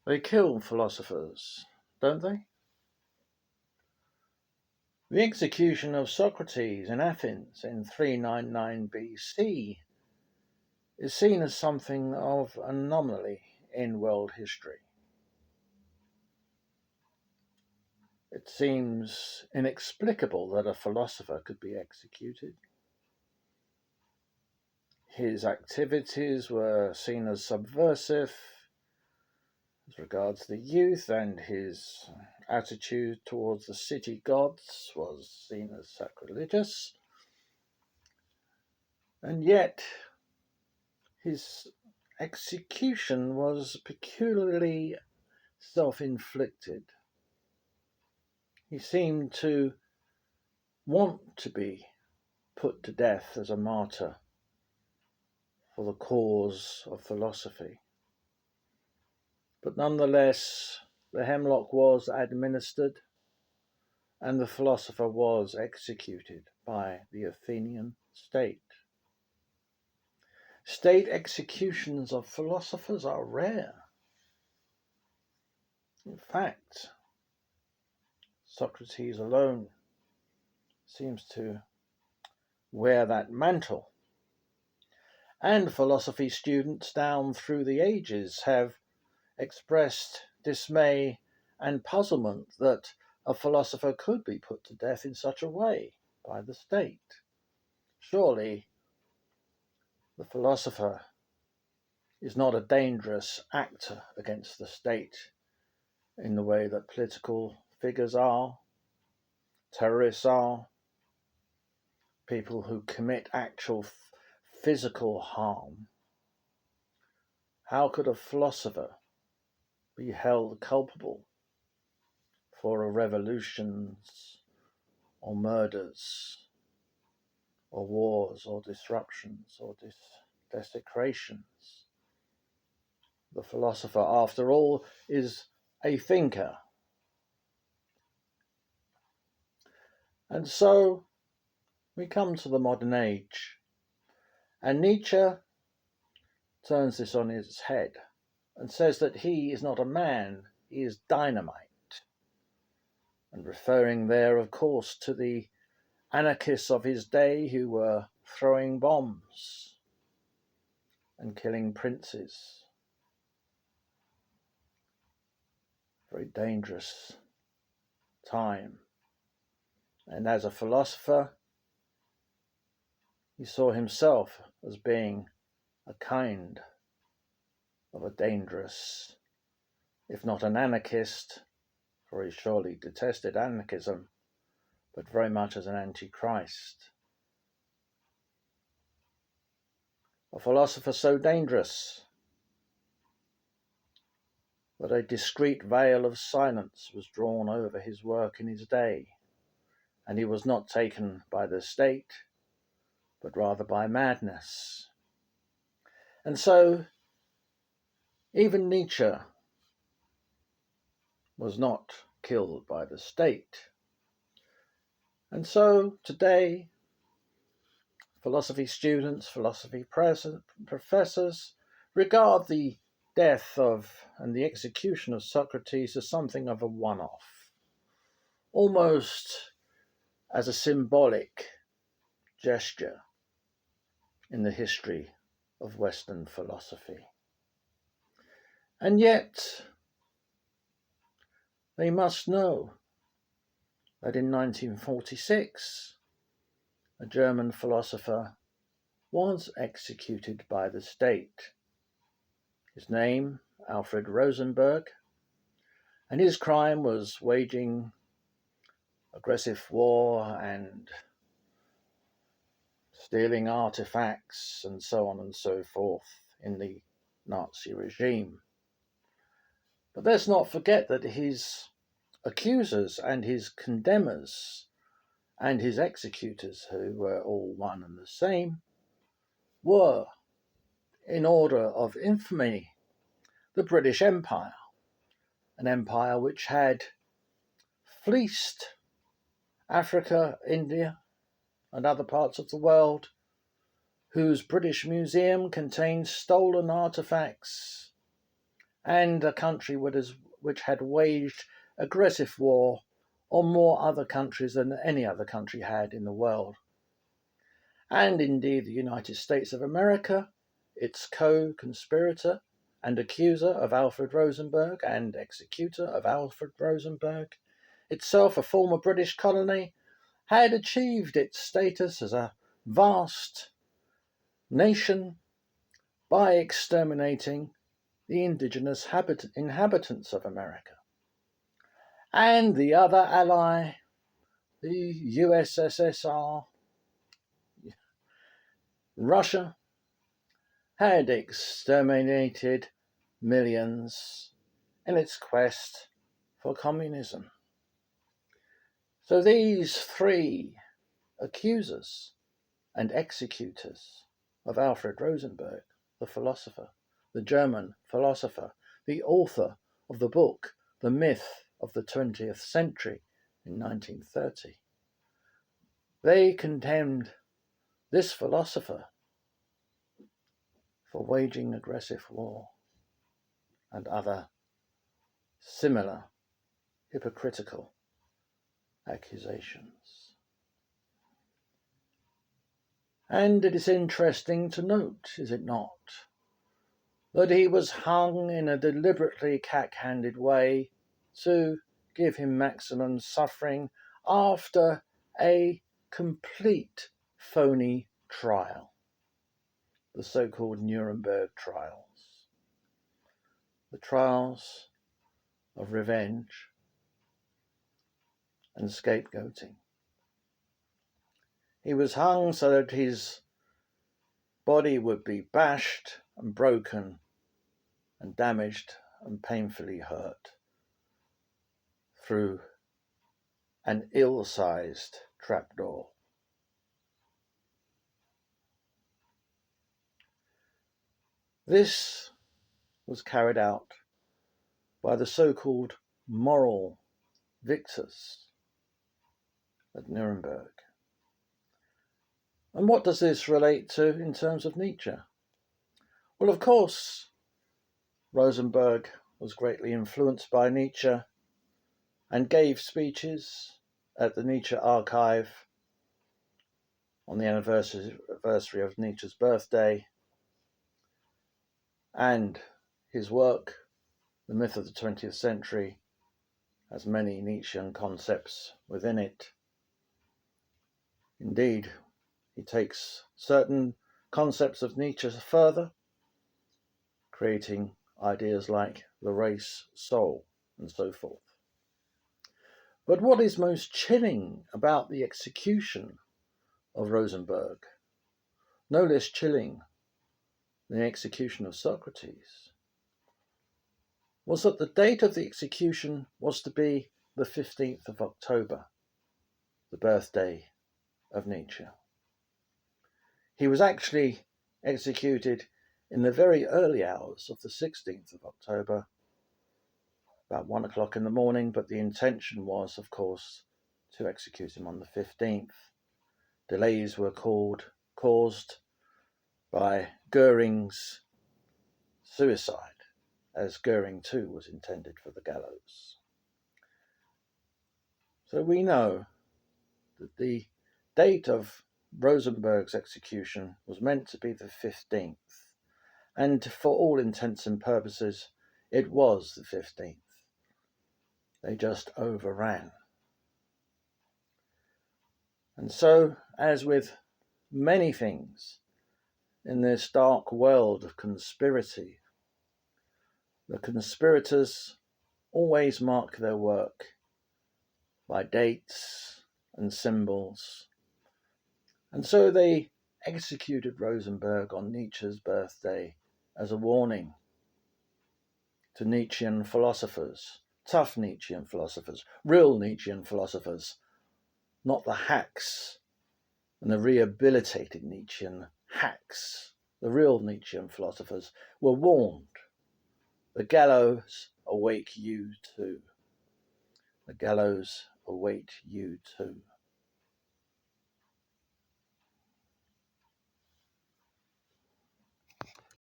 They kill philosophers, don't they? The execution of Socrates in Athens in 399 BC is seen as something of an anomaly in world history. It seems inexplicable that a philosopher could be executed. His activities were seen as subversive as regards the youth, and his attitude towards the city gods was seen as sacrilegious. And yet, his execution was peculiarly self-inflicted. He seemed to want to be put to death as a martyr for the cause of philosophy. But nonetheless, the hemlock was administered and the philosopher was executed by the Athenian state. State executions of philosophers are rare. In fact, Socrates alone seems to wear that mantle. And philosophy students down through the ages have expressed dismay and puzzlement that a philosopher could be put to death in such a way by the state. Surely the philosopher is not a dangerous actor against the state in the way that political figures are, terrorists are, people who commit actual physical harm. How could a philosopher be held culpable for revolutions or murders or wars or disruptions or desecrations? The philosopher, after all, is a thinker. And so we come to the modern age, and Nietzsche turns this on its head and says that he is not a man, he is dynamite. And referring there, of course, to the anarchists of his day who were throwing bombs and killing princes. Very dangerous time. And as a philosopher, he saw himself as being a kind of a dangerous, if not an anarchist, for he surely detested anarchism, but very much as an antichrist. A philosopher so dangerous that a discreet veil of silence was drawn over his work in his day, and he was not taken by the state, but rather by madness. And so, even Nietzsche was not killed by the state. And so, today, philosophy students, philosophy professors regard the death of and the execution of Socrates as something of a one-off, almost as a symbolic gesture in the history of Western philosophy. And yet, they must know that in 1946, a German philosopher was executed by the state. His name, Alfred Rosenberg, and his crime was waging aggressive war and stealing artifacts and so on and so forth in the Nazi regime. But let's not forget that his accusers and his condemners and his executors, who were all one and the same, were, in order of infamy, the British Empire, an empire which had fleeced Africa, India, and other parts of the world, whose British Museum contains stolen artifacts and a country which had waged aggressive war on more other countries than any other country had in the world. And indeed the United States of America, its co-conspirator and accuser of Alfred Rosenberg and executor of Alfred Rosenberg, itself a former British colony, had achieved its status as a vast nation by exterminating the indigenous inhabitants of America. And the other ally, the USSR, Russia, had exterminated millions in its quest for communism. So these three accusers and executors of Alfred Rosenberg, the philosopher, the German philosopher, the author of the book The Myth of the 20th Century in 1930, they condemned this philosopher for waging aggressive war and other similar hypocritical accusations. And it is interesting to note, is it not, that he was hung in a deliberately cack-handed way to give him maximum suffering after a complete phony trial, the so-called Nuremberg trials, the trials of revenge and scapegoating. He was hung so that his body would be bashed and broken and damaged and painfully hurt through an ill-sized trapdoor. This was carried out by the so-called moral victors at Nuremberg. And what does this relate to in terms of Nietzsche? Well, of course, Rosenberg was greatly influenced by Nietzsche and gave speeches at the Nietzsche Archive on the anniversary of Nietzsche's birthday, and his work, The Myth of the 20th Century, has many Nietzschean concepts within it. Indeed, he takes certain concepts of Nietzsche further, creating ideas like the race soul and so forth. But what is most chilling about the execution of Rosenberg, no less chilling than the execution of Socrates, was that the date of the execution was to be the 15th of October, the birthday of Nietzsche. He was actually executed in the very early hours of the 16th of October, about 1 o'clock in the morning, but the intention was, of course, to execute him on the 15th. Delays were caused by Goering's suicide, as Goering too was intended for the gallows. So we know that the date of Rosenberg's execution was meant to be the 15th, and for all intents and purposes, it was the 15th. They just overran. And so, as with many things in this dark world of conspiracy, the conspirators always mark their work by dates and symbols. And so they executed Rosenberg on Nietzsche's birthday as a warning to Nietzschean philosophers, tough Nietzschean philosophers, real Nietzschean philosophers, not the hacks and the rehabilitated Nietzschean hacks. The real Nietzschean philosophers were warned. The gallows await you too. The gallows await you too.